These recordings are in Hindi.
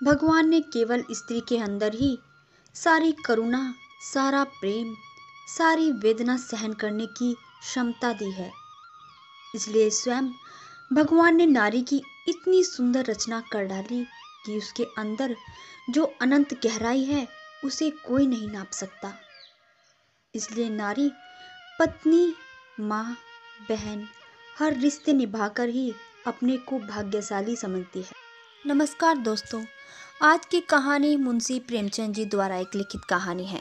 भगवान ने केवल स्त्री के अंदर ही सारी करुणा, सारा प्रेम, सारी वेदना सहन करने की क्षमता दी है। इसलिए स्वयं भगवान ने नारी की इतनी सुंदर रचना कर डाली कि उसके अंदर जो अनंत गहराई है उसे कोई नहीं नाप सकता। इसलिए नारी पत्नी, माँ, बहन हर रिश्ते निभाकर ही अपने को भाग्यशाली समझती है। नमस्कार दोस्तों, आज की कहानी मुंशी प्रेमचंद जी द्वारा एक लिखित कहानी है।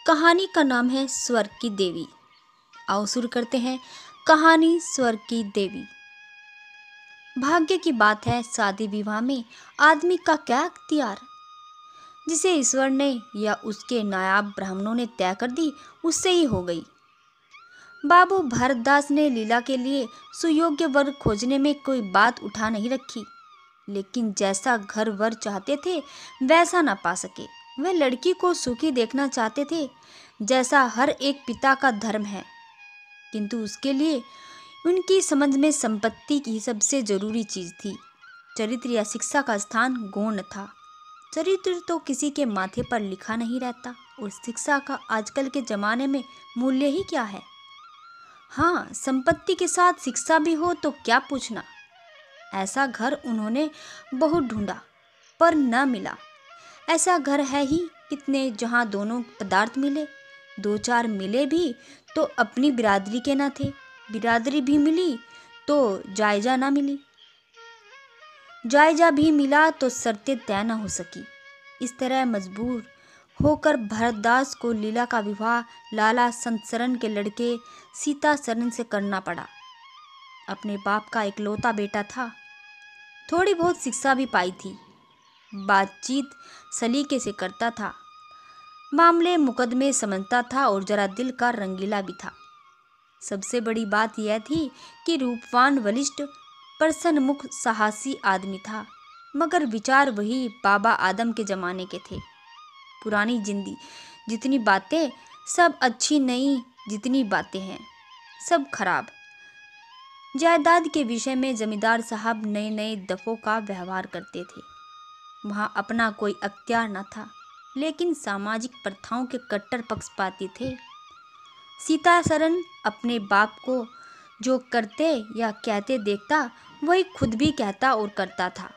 कहानी का नाम है स्वर्ग की देवी। आओ शुरू करते हैं कहानी स्वर्ग की देवी। भाग्य की बात है, शादी विवाह में आदमी का क्या अख्तियार। जिसे ईश्वर ने या उसके नायाब ब्राह्मणों ने तय कर दी उससे ही हो गई। बाबू भरतदास ने लीला के लिए सुयोग्य वर खोजने में कोई बात उठा नहीं रखी, लेकिन जैसा घर वर चाहते थे वैसा ना पा सके। वह लड़की को सुखी देखना चाहते थे, जैसा हर एक पिता का धर्म है, किंतु उसके लिए उनकी समझ में संपत्ति की सबसे जरूरी चीज थी। चरित्र या शिक्षा का स्थान गौण था। चरित्र तो किसी के माथे पर लिखा नहीं रहता, और शिक्षा का आजकल के जमाने में मूल्य ही क्या है। हाँ, संपत्ति के साथ शिक्षा भी हो तो क्या पूछना। ऐसा घर उन्होंने बहुत ढूंढा पर न मिला। ऐसा घर है ही कितने जहाँ दोनों पदार्थ मिले। दो चार मिले भी तो अपनी बिरादरी के न थे, बिरादरी भी मिली तो जायजा ना मिली, जायजा भी मिला तो शर्तें तय न हो सकी। इस तरह मजबूर होकर भरतदास को लीला का विवाह लाला संतसरन के लड़के सीतासरन से करना पड़ा। अपने बाप का इकलौता बेटा था। थोड़ी बहुत शिक्षा भी पाई थी। बातचीत सलीके से करता था, मामले मुकदमे समझता था और जरा दिल का रंगीला भी था। सबसे बड़ी बात यह थी कि रूपवान, बलिष्ठ, प्रसन्नमुख, साहसी आदमी था, मगर विचार वही बाबा आदम के जमाने के थे। पुरानी जितनी बातें सब अच्छी नहीं, जितनी बातें हैं सब खराब। जायदाद के विषय में जमींदार साहब नए नए दफों का व्यवहार करते थे। वहाँ अपना कोई अख्तियार न था, लेकिन सामाजिक प्रथाओं के कट्टर पक्षपाती थे। सीतासरन अपने बाप को जो करते या कहते देखता वही खुद भी कहता और करता था।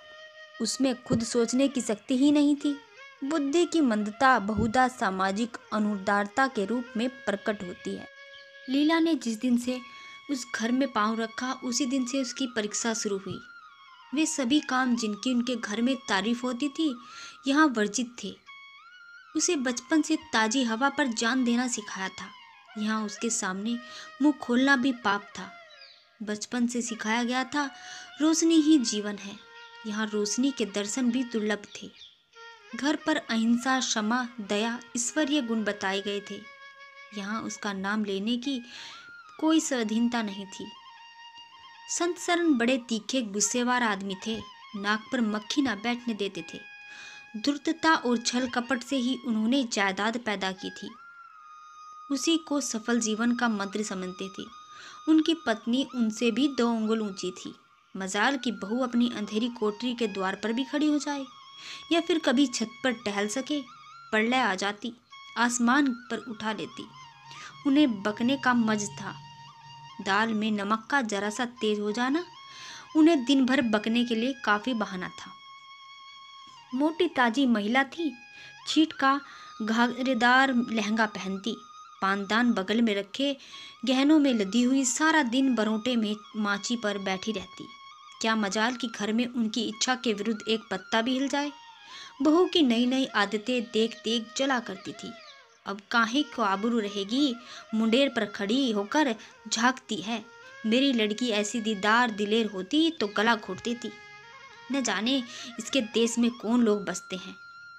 उसमें खुद सोचने की शक्ति ही नहीं थी। बुद्धि की मंदता बहुधा सामाजिक अनुदारता के रूप में प्रकट होती है। लीला ने जिस दिन से उस घर में पांव रखा उसी दिन से उसकी परीक्षा शुरू हुई। वे सभी काम जिनकी उनके घर में तारीफ होती थी यहाँ वर्जित थे। उसे बचपन से ताजी हवा पर जान देना सिखाया था। यहाँ उसके सामने मुंह खोलना भी पाप था। बचपन से सिखाया गया था रोशनी ही जीवन है। यहाँ रोशनी के दर्शन भी दुर्लभ थे। घर पर अहिंसा, क्षमा, दया, ईश्वरीय गुण बताए गए थे। यहाँ उसका नाम लेने की कोई स्वाधीनता नहीं थी। संतसरन बड़े तीखे गुस्सेवार आदमी थे। नाक पर मक्खी ना बैठने देते थे। धूर्तता और छल कपट से ही उन्होंने जायदाद पैदा की थी। उसी को सफल जीवन का मंत्र समझते थे। उनकी पत्नी उनसे भी 2 अंगुल ऊंची थी। मजाल की बहू अपनी अंधेरी कोठरी के द्वार पर भी खड़ी हो जाए, या फिर कभी छत पर टहल सके, प्रलय आ जाती, आसमान पर उठा लेती। उन्हें बकने का मज था। दाल में नमक का जरा सा तेज हो जाना उन्हें दिन भर बकने के लिए काफी बहाना था। मोटी ताजी महिला थी। छीट का घाघरेदार लहंगा पहनती, पानदान बगल में रखे गहनों में लदी हुई सारा दिन बरोटे में माची पर बैठी रहती। क्या मजाल कि घर में उनकी इच्छा के विरुद्ध एक पत्ता भी हिल जाए। बहू की नई नई आदतें देख देख जला करती थी। अब काहे को आबरू रहेगी, मुंडेर पर खड़ी होकर झांकती है। मेरी लड़की ऐसी दीदार दिलेर होती तो गला घोट देती। न जाने इसके देश में कौन लोग बसते हैं।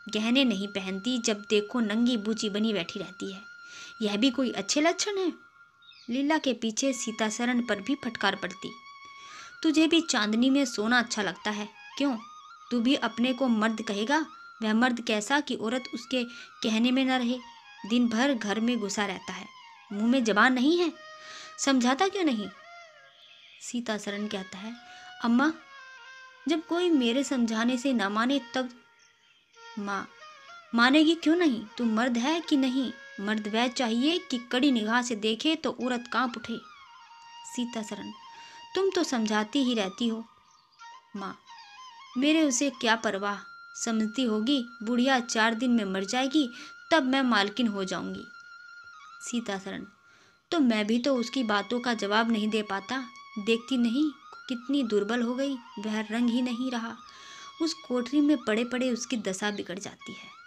गहने नहीं पहनती, जब देखो नंगी बूची बनी बैठी रहती है। यह भी कोई अच्छे लक्षण है। लीला के पीछे सीतासरन पर भी फटकार पड़ती। तुझे भी चांदनी में सोना अच्छा लगता है क्यों? तू भी अपने को मर्द कहेगा। वह मर्द कैसा कि औरत उसके कहने में न रहे। दिन भर घर में घुसा रहता है, मुंह में जबान नहीं है। समझाता क्यों नहीं? सीतासरन कहता है, अम्मा जब कोई मेरे समझाने से ना माने तब माँ, मानेगी क्यों नहीं? तू मर्द है कि नहीं? मर्द वह चाहिए कि कड़ी निगाह से देखे तो औरत कांप उठे। सीता सरन, तुम तो समझाती ही रहती हो। माँ, मेरे उसे क्या परवाह, समझती होगी बुढ़िया 4 दिन में मर जाएगी, तब मैं मालकिन हो जाऊंगी। सीता सरन, तो मैं भी तो उसकी बातों का जवाब नहीं दे पाता। देखती नहीं कितनी दुर्बल हो गई, वह रंग ही नहीं रहा। उस कोठरी में पड़े पड़े उसकी दशा बिगड़ जाती है।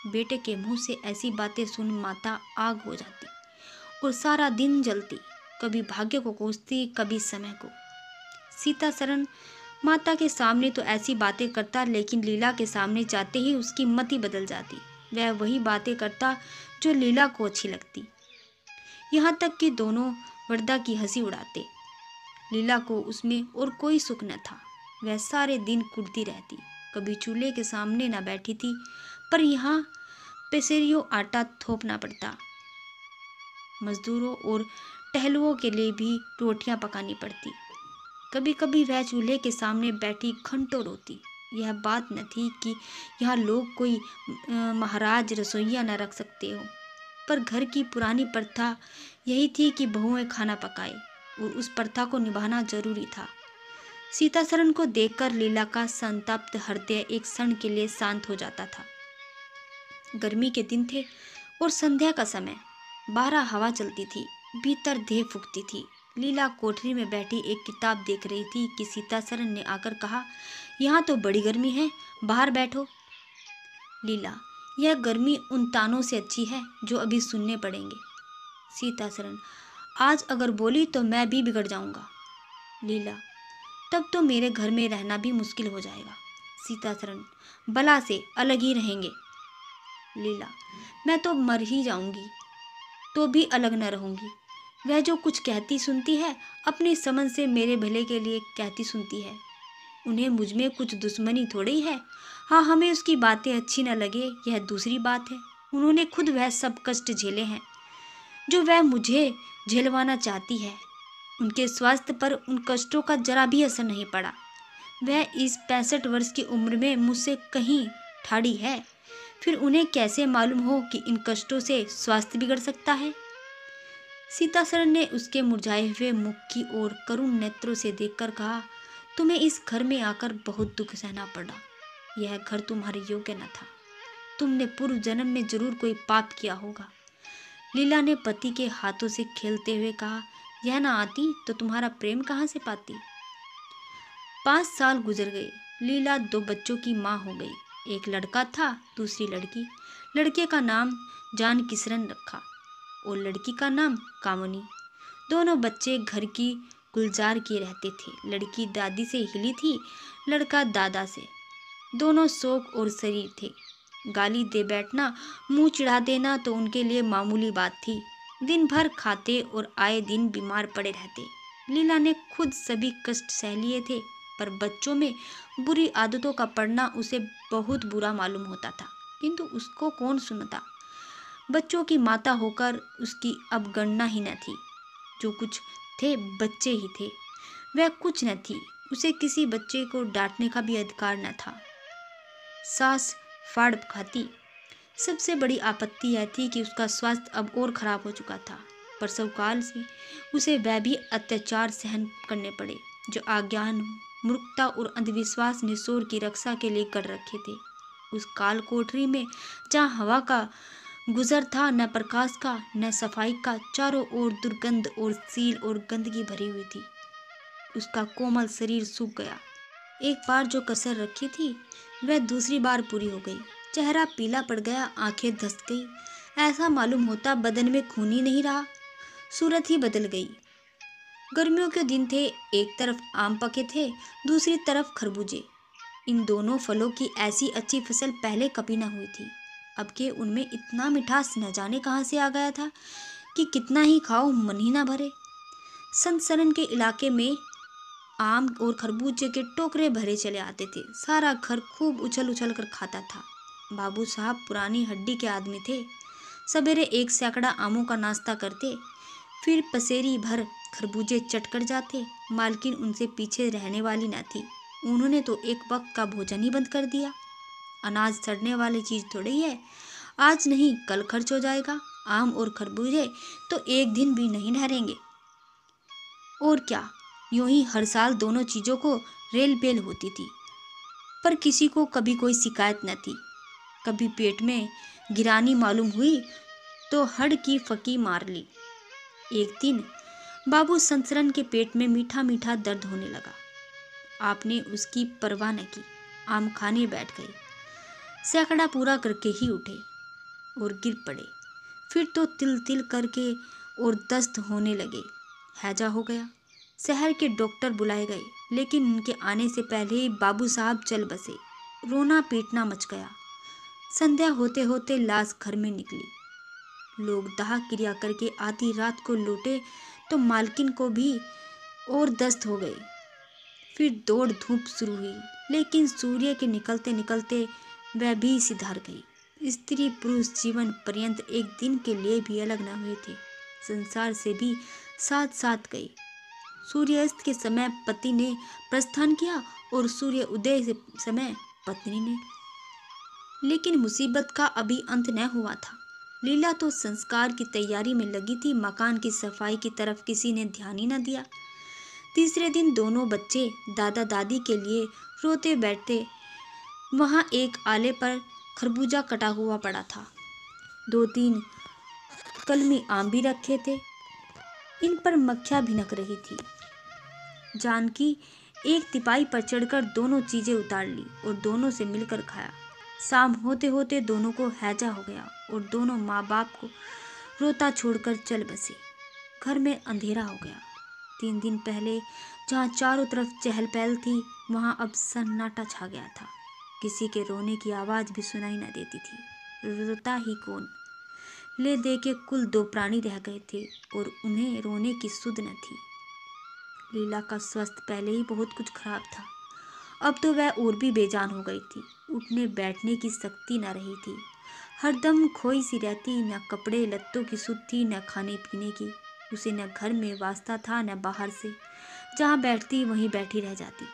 बेटे के मुंह से ऐसी बातें सुन माता आग हो जाती और सारा दिन जलती, कभी भाग्य को कोसती, कभी समय को। सीता सरन माता के सामने तो ऐसी बातें करता, लेकिन लीला के सामने जाते ही उसकी मति बदल जाती। वह वही बातें करता जो लीला को अच्छी लगती। यहाँ तक कि दोनों वरदा की हंसी उड़ाते। लीला को उसमें और कोई सुख न था। वह सारे दिन कुढ़ती रहती, कभी चूल्हे के सामने न बैठी थी, पर यहाँ पेसेरियों आटा थोपना पड़ता। मजदूरों और टहलुओं के लिए भी रोटियां पकानी पड़ती। कभी कभी वह चूल्हे के सामने बैठी घंटों रोती। यह बात न थी कि यहाँ लोग कोई महाराज रसोइया न रख सकते हो, पर घर की पुरानी प्रथा यही थी कि बहुएं खाना पकाए और उस प्रथा को निभाना जरूरी था। सीता सरन को देखकर लीला का संतप्त हृदय एक क्षण के लिए शांत हो जाता था। गर्मी के दिन थे और संध्या का समय। बाहर हवा चलती थी, भीतर देह फूकती थी। लीला कोठरी में बैठी एक किताब देख रही थी कि सीता सरन ने आकर कहा, यहाँ तो बड़ी गर्मी है, बाहर बैठो। लीला, यह गर्मी उन तानों से अच्छी है जो अभी सुनने पड़ेंगे। सीता सरन, आज अगर बोली तो मैं भी बिगड़ जाऊंगा। लीला, तब तो मेरे घर में रहना भी मुश्किल हो जाएगा। सीता सरन, बला से अलग ही रहेंगे। लीला, मैं तो मर ही जाऊंगी तो भी अलग न रहूंगी। वह जो कुछ कहती सुनती है, अपनी समझ से मेरे भले के लिए कहती सुनती है। उन्हें मुझ में कुछ दुश्मनी थोड़ी है। हाँ, हमें उसकी बातें अच्छी न लगे, यह दूसरी बात है। उन्होंने खुद वह सब कष्ट झेले हैं जो वह मुझे झेलवाना चाहती है। उनके स्वास्थ्य पर उन कष्टों का जरा भी असर नहीं पड़ा। वह इस 65 वर्ष की उम्र में मुझसे कहीं ठाड़ी है, फिर उन्हें कैसे मालूम हो कि इन कष्टों से स्वास्थ्य बिगड़ सकता है। सीता सरन ने उसके मुरझाए हुए मुख की ओर करुण नेत्रों से देखकर कहा, तुम्हें इस घर में आकर बहुत दुख सहना पड़ा। यह घर तुम्हारे योग्य न था। तुमने पूर्व जन्म में जरूर कोई पाप किया होगा। लीला ने पति के हाथों से खेलते हुए कहा, यह ना आती तो तुम्हारा प्रेम कहाँ से पाती। 5 साल गुजर गए। लीला 2 बच्चों की माँ हो गई। एक लड़का था, दूसरी लड़की। लड़के का नाम जानकिशरण रखा और लड़की का नाम कामनी। दोनों बच्चे घर की गुलजार किए रहते थे। लड़की दादी से हिली थी, लड़का दादा से। दोनों शौक और शरीर थे। गाली दे बैठना, मुंह चिढ़ा देना तो उनके लिए मामूली बात थी। दिन भर खाते और आए दिन बीमार पड़े रहते। लीला ने खुद सभी कष्ट सह लिए थे, पर बच्चों में बुरी आदतों का पड़ना उसे बहुत बुरा मालूम होता था, किंतु उसको कौन सुनता। बच्चों की माता होकर उसकी अब गणना ही न थी। जो कुछ थे बच्चे ही थे। वह कुछ न थी। उसे किसी बच्चे को डांटने का भी अधिकार न था। सास फाड़ खाती। सबसे बड़ी आपत्ति यह थी कि उसका स्वास्थ्य अब और खराब हो चुका था। प्रसव काल से उसे वह भी अत्याचार सहन करने पड़े जो अज्ञान, मूर्खता और अंधविश्वास ने शोर की रक्षा के लिए कर रखे थे। उस काल कोठरी में जहाँ हवा का गुजर था, न प्रकाश का न सफाई का, चारों ओर दुर्गंध और सील और गंदगी भरी हुई थी। उसका कोमल शरीर सूख गया। एक बार जो कसर रखी थी वह दूसरी बार पूरी हो गई। चेहरा पीला पड़ गया, आंखें धंस गई। ऐसा मालूम होता बदन में खून ही नहीं रहा, सूरत ही बदल गई। गर्मियों के दिन थे, एक तरफ आम पके थे, दूसरी तरफ खरबूजे। इन दोनों फलों की ऐसी अच्छी फसल पहले कभी न हुई थी। अब के उनमें इतना मिठास न जाने कहाँ से आ गया था कि कितना ही खाओ मन ही ना भरे। संत सरन के इलाके में आम और खरबूजे के टोकरे भरे चले आते थे। सारा घर खूब उछल उछल कर खाता था। बाबू साहब पुरानी हड्डी के आदमी थे। सवेरे 1 सैकड़ा आमों का नाश्ता करते, फिर पसेरी भर खरबूजे चट कर जाते। मालकिन उनसे पीछे रहने वाली न थी। उन्होंने तो एक वक्त का भोजन ही बंद कर दिया। अनाज सड़ने वाली चीज थोड़ी है, आज नहीं कल खर्च हो जाएगा। आम और खरबूजे तो एक दिन भी नहीं ठहरेंगे। और क्या, यूं ही हर साल दोनों चीजों को रेल बेल होती थी, पर किसी को कभी कोई शिकायत न थी। कभी पेट में गिरानी मालूम हुई तो हड़ की फकी मार ली। एक दिन बाबू संसरन के पेट में मीठा मीठा दर्द होने लगा। आपने उसकी परवाह न की, आम खाने बैठ गए। सैकड़ा पूरा करके ही उठे और गिर पड़े। फिर तो तिल तिल करके और दस्त होने लगे। हैजा हो गया। शहर के डॉक्टर बुलाए गए, लेकिन उनके आने से पहले ही बाबू साहब चल बसे। रोना पीटना मच गया। संध्या होते होते लाश घर में निकली। लोग दाह क्रिया करके आधी रात को लौटे तो मालकिन को भी और दस्त हो गई। फिर दौड़ धूप शुरू हुई, लेकिन सूर्य के निकलते निकलते वह भी सिधार गई। स्त्री पुरुष जीवन पर्यंत एक दिन के लिए भी अलग न हुए थे। संसार से भी साथ साथ गए। सूर्यास्त के समय पति ने प्रस्थान किया और सूर्य उदय के समय पत्नी ने। लेकिन मुसीबत का अभी अंत न हुआ था। लीला तो संस्कार की तैयारी में लगी थी। मकान की सफाई की तरफ किसी ने ध्यान ही न दिया। तीसरे दिन दोनों बच्चे दादा दादी के लिए रोते बैठते। वहां एक आले पर खरबूजा कटा हुआ पड़ा था। 2-3 कलमी आम भी रखे थे। इन पर मक्खियां भिनक रही थी। जानकी एक तिपाई पर चढ़कर दोनों चीजें उतार ली और दोनों से मिलकर खाया। शाम होते होते दोनों को हैजा हो गया और दोनों माँ बाप को रोता छोड़कर चल बसे। घर में अंधेरा हो गया। 3 दिन पहले जहाँ चारों तरफ चहल पहल थी, वहाँ अब सन्नाटा छा गया था। किसी के रोने की आवाज भी सुनाई न देती थी। रोता ही कौन? ले दे के कुल 2 प्राणी रह गए थे और उन्हें रोने की सुध न थी। लीला का स्वास्थ्य पहले ही बहुत कुछ खराब था, अब तो वह और भी बेजान हो गई थी। उठने बैठने की शक्ति न रही थी। हरदम खोई सी रहती, न कपड़े लत्तों की सुध थी, न खाने पीने की। उसे न घर में वास्ता था न बाहर से। जहाँ बैठती वहीं बैठी रह जाती।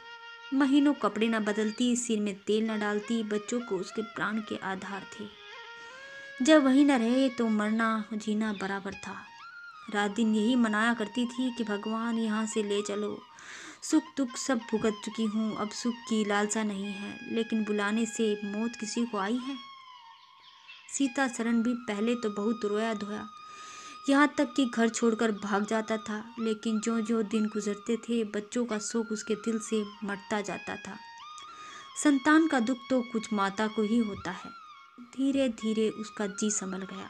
महीनों कपड़े न बदलती, सिर में तेल न डालती। बच्चों को उसके प्राण के आधार थे। जब वहीं न रहे तो मरना जीना बराबर था। रात दिन यही मनाया करती थी कि भगवान यहाँ से ले चलो। सुख दुख सब भुगत चुकी हूँ, अब सुख की लालसा नहीं है। लेकिन बुलाने से मौत किसी को आई है? सीता सरन भी पहले तो बहुत रोया धोया, यहाँ तक कि घर छोड़कर भाग जाता था। लेकिन जो जो दिन गुजरते थे, बच्चों का शोक उसके दिल से मरता जाता था। संतान का दुख तो कुछ माता को ही होता है। धीरे धीरे उसका जी संभल गया।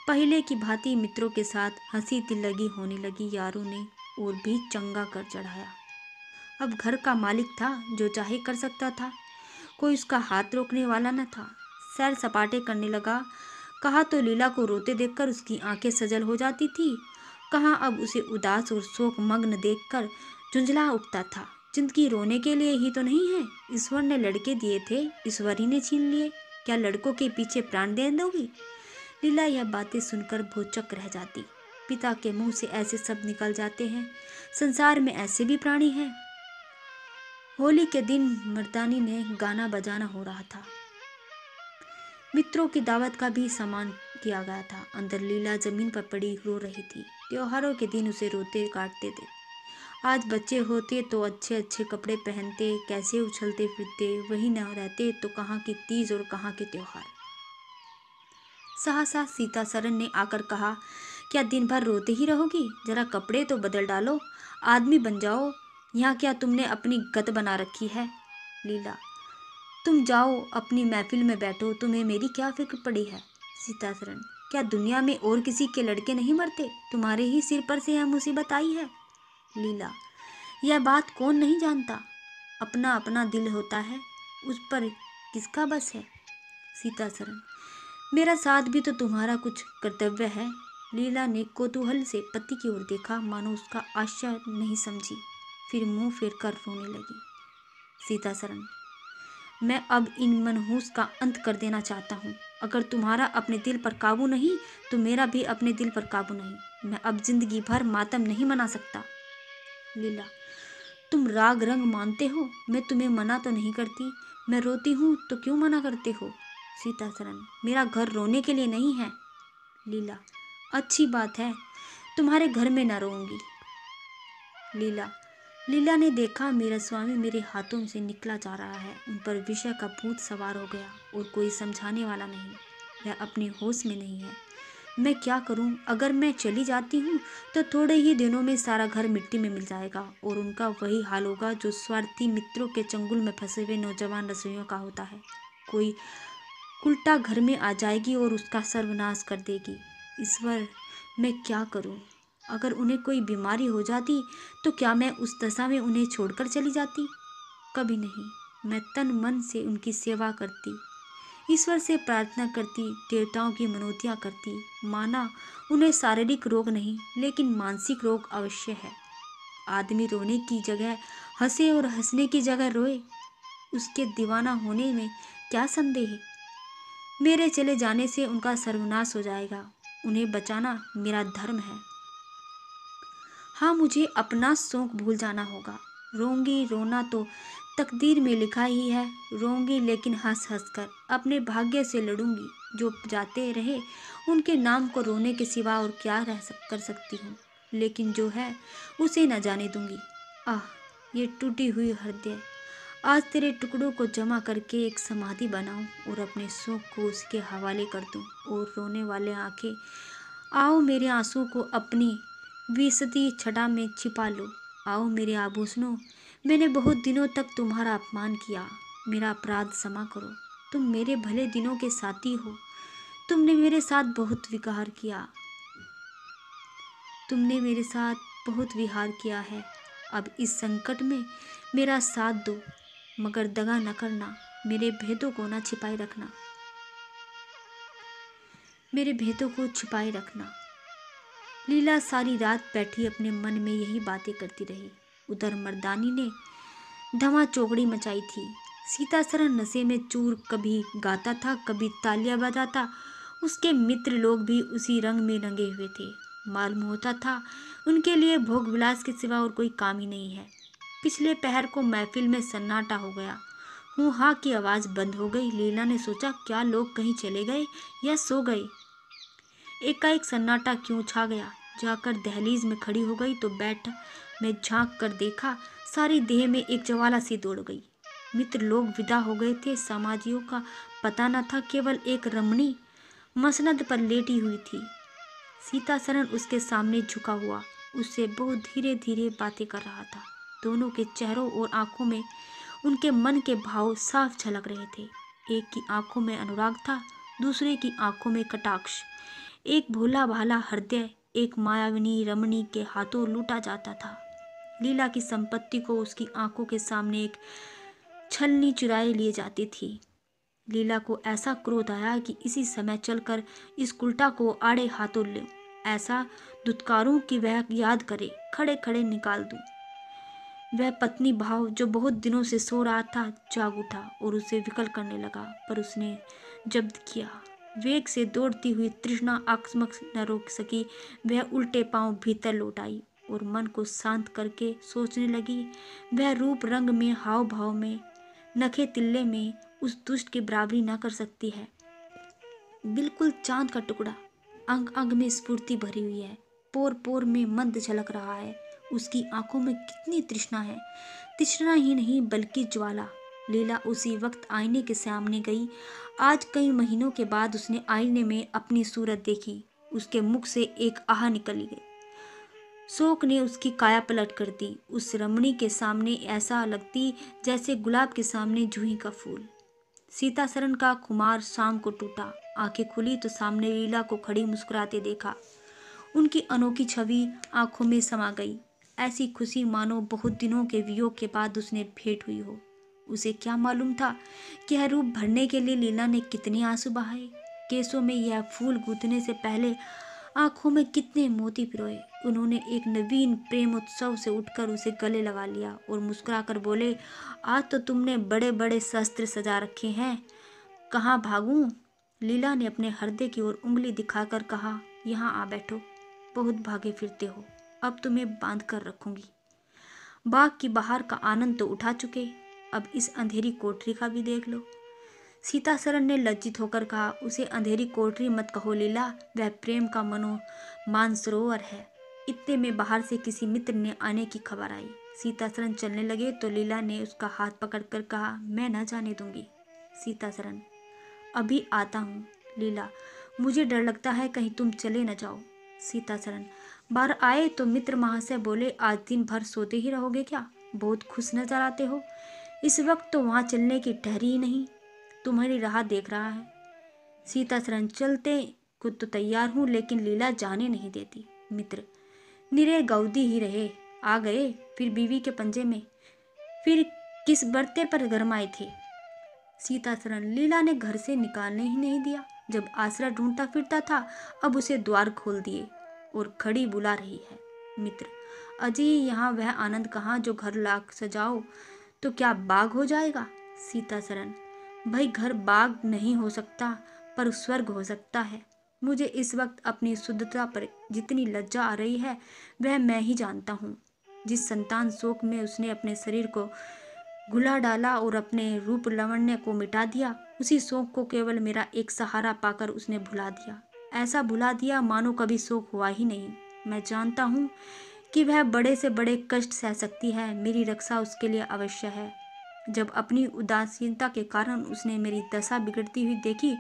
पहले की भांति मित्रों के साथ हंसी तिल्लगी होने लगी। यारों ने और भी चंगा कर चढ़ाया। अब घर का मालिक था, जो चाहे कर सकता था। कोई उसका हाथ रोकने वाला न था। सैर सपाटे करने लगा। कहा तो लीला को रोते देखकर उसकी आंखें सजल हो जाती थी, कहाँ अब उसे उदास और शोक मग्न देखकर झुंझला उठता था। जिंदगी रोने के लिए ही तो नहीं है। ईश्वर ने लड़के दिए थे, ईश्वर ही ने छीन लिए। क्या लड़कों के पीछे प्राण दे दोगी? लीला यह बातें सुनकर भौचक रह जाती। पिता के मुंह से ऐसे शब्द निकल जाते हैं। संसार में ऐसे भी प्राणी हैं। होली के दिन मर्दानी ने गाना बजाना हो रहा था। मित्रों की दावत का भी सामान किया गया था। अंदर लीला जमीन पर पड़ी रो रही थी। त्योहारों के दिन उसे रोते काटते थे। आज बच्चे होते तो अच्छे अच्छे कपड़े पहनते, कैसे उछलते फिरते। वही न रहते तो कहाँ की तीज और कहाँ के त्योहार। सहसा सीता सरन ने आकर कहा, क्या दिन भर रोते ही रहोगी? जरा कपड़े तो बदल डालो, आदमी बन जाओ। यहाँ क्या तुमने अपनी गत बना रखी है? लीला, तुम जाओ अपनी महफिल में बैठो, तुम्हें मेरी क्या फिक्र पड़ी है? सीता सरन, क्या दुनिया में और किसी के लड़के नहीं मरते? तुम्हारे ही सिर पर से यह मुसीबत आई है। लीला, यह बात कौन नहीं जानता। अपना अपना दिल होता है, उस पर किसका बस है। सीता सरन, मेरा साथ भी तो तुम्हारा कुछ कर्तव्य है। लीला ने कौतूहल से पति की ओर देखा, मानो उसका आश्चर्य नहीं समझी। फिर मुंह फेर कर रोने लगी। सीता सरन, मैं अब इन मनहूस का अंत कर देना चाहता हूँ। अगर तुम्हारा अपने दिल पर काबू नहीं तो मेरा भी अपने दिल पर काबू नहीं। मैं अब जिंदगी भर मातम नहीं मना सकता। लीला, तुम राग रंग मानते हो, मैं तुम्हें मना तो नहीं करती, मैं रोती हूँ तो क्यों मना करते हो? सीता सरन, मेरा घर रोने के लिए नहीं है। लीला, अच्छी बात है, तुम्हारे घर में न रोऊंगी। लीला, लीला ने देखा मेरा स्वामी मेरे हाथों से निकला जा रहा है। उन पर विषय का भूत सवार हो गया और कोई समझाने वाला नहीं। वह अपने होश में नहीं है। मैं क्या करूं? अगर मैं चली जाती हूं तो थोड़े ही दिनों में सारा घर मिट्टी में मिल जाएगा और उनका वही हाल होगा जो स्वार्थी मित्रों के चंगुल में फंसे हुए नौजवान रसोइयों का होता है। कोई उल्टा घर में आ जाएगी और उसका सर्वनाश कर देगी। ईश्वर, मैं क्या करूं? अगर उन्हें कोई बीमारी हो जाती तो क्या मैं उस दशा में उन्हें छोड़कर चली जाती? कभी नहीं। मैं तन मन से उनकी सेवा करती, ईश्वर से प्रार्थना करती, देवताओं की मनोतियाँ करती। माना उन्हें शारीरिक रोग नहीं लेकिन मानसिक रोग अवश्य है। आदमी रोने की जगह हंसे और हंसने की जगह रोए, उसके दीवाना होने में क्या संदेह है? मेरे चले जाने से उनका सर्वनाश हो जाएगा। उन्हें बचाना मेरा धर्म है। हाँ, मुझे अपना शौक भूल जाना होगा। रोऊंगी, रोना तो तकदीर में लिखा ही है। रोऊंगी लेकिन हंस हंस कर अपने भाग्य से लड़ूंगी। जो जाते रहे उनके नाम को रोने के सिवा और क्या कर सकती हूँ। लेकिन जो है उसे न जाने दूंगी। आह, ये टूटी हुई हृदय, आज तेरे टुकड़ों को जमा करके एक समाधि बनाऊं और अपने शौक को उसके हवाले कर दूं। और रोने वाले आंखें, आओ मेरे आंसू को अपनी विसती छटा में छिपा लो। आओ मेरे आभूषणों, मैंने बहुत दिनों तक तुम्हारा अपमान किया। मेरा अपराध क्षमा करो। तुम मेरे भले दिनों के साथी हो। तुमने मेरे साथ बहुत विहार किया। तुमने मेरे साथ बहुत विहार किया है। अब इस संकट में मेरा साथ दो, मगर दगा न करना। मेरे भेदों को न छिपाए रखना। मेरे भेदों को छिपाए रखना। लीला सारी रात बैठी अपने मन में यही बातें करती रही। उधर मर्दानी ने धमा चौकड़ी मचाई थी। सीता सरन नशे में चूर, कभी गाता था, कभी तालियां बजाता। उसके मित्र लोग भी उसी रंग में रंगे हुए थे। मालूम होता था उनके लिए भोग विलास के सिवा और कोई काम ही नहीं है। पिछले पहर को महफिल में सन्नाटा हो गया। हूँ हाँ की आवाज़ बंद हो गई। लीला ने सोचा, क्या लोग कहीं चले गए या सो गए? एकाएक सन्नाटा क्यों छा गया? जाकर दहलीज में खड़ी हो गई तो बैठ में झांक कर देखा, सारी देह में एक ज्वाला सी दौड़ गई। मित्र लोग विदा हो गए थे। समाजियों का पता न था। केवल एक रमणी मसनद पर लेटी हुई थी। सीता सरन उसके सामने झुका हुआ उससे बहुत धीरे धीरे बातें कर रहा था। दोनों के चेहरों और आंखों में उनके मन के भाव साफ झलक रहे थे। एक की आंखों में अनुराग था, दूसरे की आंखों में कटाक्ष। एक भोला भाला हृदय एक मायाविनी रमणी के हाथों लूटा जाता था। लीला की संपत्ति को उसकी आंखों के सामने एक छलनी चुराए लिए जाती थी। लीला को ऐसा क्रोध आया कि इसी समय चलकर इस कुल्टा को आड़े हाथों ले ऐसा दुत्कारूं कि वह याद करे, खड़े खड़े निकाल दूं। वह पत्नी भाव जो बहुत दिनों से सो रहा था जाग उठा और उसे विकल करने लगा, पर उसने जब्त किया। वेग से दौड़ती हुई तृष्णा आक्स्मक न रोक सकी। वह उल्टे पांव भीतर लौट आई और मन को शांत करके सोचने लगी। वह रूप रंग में, हाव भाव में, नखे तिल्ले में उस दुष्ट की बराबरी न कर सकती है। बिल्कुल चांद का टुकड़ा। अंग अंग में स्फूर्ति भरी हुई है, पोर पोर में मंद झलक रहा है। उसकी आंखों में कितनी तृष्णा है, तृष्णा ही नहीं बल्कि ज्वाला। लीला उसी वक्त आईने के सामने गई। आज कई महीनों के बाद उसने आईने में अपनी सूरत देखी। उसके मुख से एक आह निकली गई। शोक ने उसकी काया पलट कर दी। उस रमणी के सामने ऐसा लगती जैसे गुलाब के सामने जूही का फूल। सीता सरन का खुमार शाम को टूटा। आंखें खुली तो सामने लीला को खड़ी मुस्कुराते देखा। उनकी अनोखी छवि आंखों में समा गई। ऐसी खुशी मानो बहुत दिनों के वियोग के बाद उसने भेंट हुई हो। उसे क्या मालूम था कि यह रूप भरने के लिए लीला ने कितने आंसू बहाए। केसों में यह फूल गूंथने से पहले आंखों में कितने मोती पिरोए। उन्होंने एक नवीन प्रेम उत्सव से उठकर उसे गले लगा लिया और मुस्कुराकर बोले, आज तो तुमने बड़े बड़े शस्त्र सजा रखे हैं, कहाँ भागूं? लीला ने अपने हृदय की ओर उंगली दिखाकर कहा, यहाँ आ बैठो। बहुत भागे फिरते हो, अब तुम्हें बांध कर रखूंगी। बाग की बहार का आनंद तो उठा चुके, अब इस अंधेरी कोठरी का भी देख लो। सीता सरन ने लज्जित होकर कहा, उसे अंधेरी कोठरी मत कहो लीला, वह प्रेम का मानसरोवर है। इतने में बाहर से किसी मित्र ने आने की खबर आई। सीता सरन चलने लगे तो लीला ने उसका हाथ पकड़कर कहा, मैं न जाने दूंगी। सीता सरन, अभी आता हूँ। लीला, मुझे डर लगता है कहीं तुम चले न जाओ। सीता सरन, बाहर आए तो मित्र महाशय बोले, आज दिन भर सोते ही रहोगे क्या? बहुत खुश नजर आते हो। इस वक्त तो वहां चलने की ठहरी ही नहीं, तुम्हारी राह देख रहा है। सीता सरन, चलते को तो तैयार हूं, लेकिन लीला जाने नहीं देती। मित्र, निरे गौदी ही रहे, आ गए फिर बीवी के पंजे में, फिर किस बर्ते पर गरमाए थे। सीता सरन, लीला ने घर से निकालने ही नहीं दिया। जब आसरा ढूंढता फिरता था, अब उसे द्वार खोल दिए और खड़ी बुला रही है। मित्र, अजी यहाँ वह आनंद कहाँ जो घर लाख सजाओ तो क्या बाग हो जाएगा। सीता सरन, भाई घर बाग नहीं हो सकता पर स्वर्ग हो सकता है। मुझे इस वक्त अपनी शुद्धता पर जितनी लज्जा आ रही है वह मैं ही जानता हूँ। जिस संतान शोक में उसने अपने शरीर को घुला डाला और अपने रूप लावण्य को मिटा दिया, उसी शोक को केवल मेरा एक सहारा पाकर उसने भुला दिया। ऐसा भुला दिया मानो कभी शोक हुआ ही नहीं। मैं जानता हूँ कि वह बड़े से बड़े कष्ट सह सकती है, मेरी रक्षा उसके लिए अवश्य है। जब अपनी उदासीनता के कारण उसने मेरी दशा बिगड़ती हुई देखी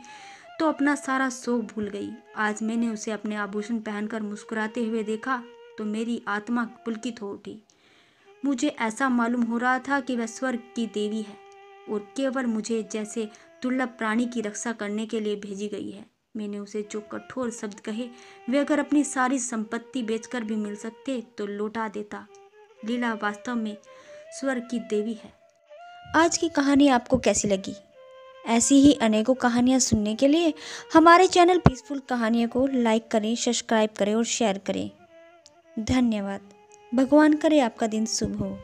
तो अपना सारा शोक भूल गई। आज मैंने उसे अपने आभूषण पहनकर मुस्कुराते हुए देखा तो मेरी आत्मा पुलकित हो उठी। मुझे ऐसा मालूम हो रहा था कि वह स्वर्ग की देवी है और केवल मुझे जैसे दुर्लभ प्राणी की रक्षा करने के लिए भेजी गई है। मैंने उसे जो कठोर शब्द कहे वे अगर अपनी सारी संपत्ति बेचकर भी मिल सकते तो लौटा देता। लीला वास्तव में स्वर्ग की देवी है। आज की कहानी आपको कैसी लगी? ऐसी ही अनेकों कहानियाँ सुनने के लिए हमारे चैनल पीसफुल कहानियों को लाइक करें, सब्सक्राइब करें और शेयर करें। धन्यवाद। भगवान करे आपका दिन शुभ हो।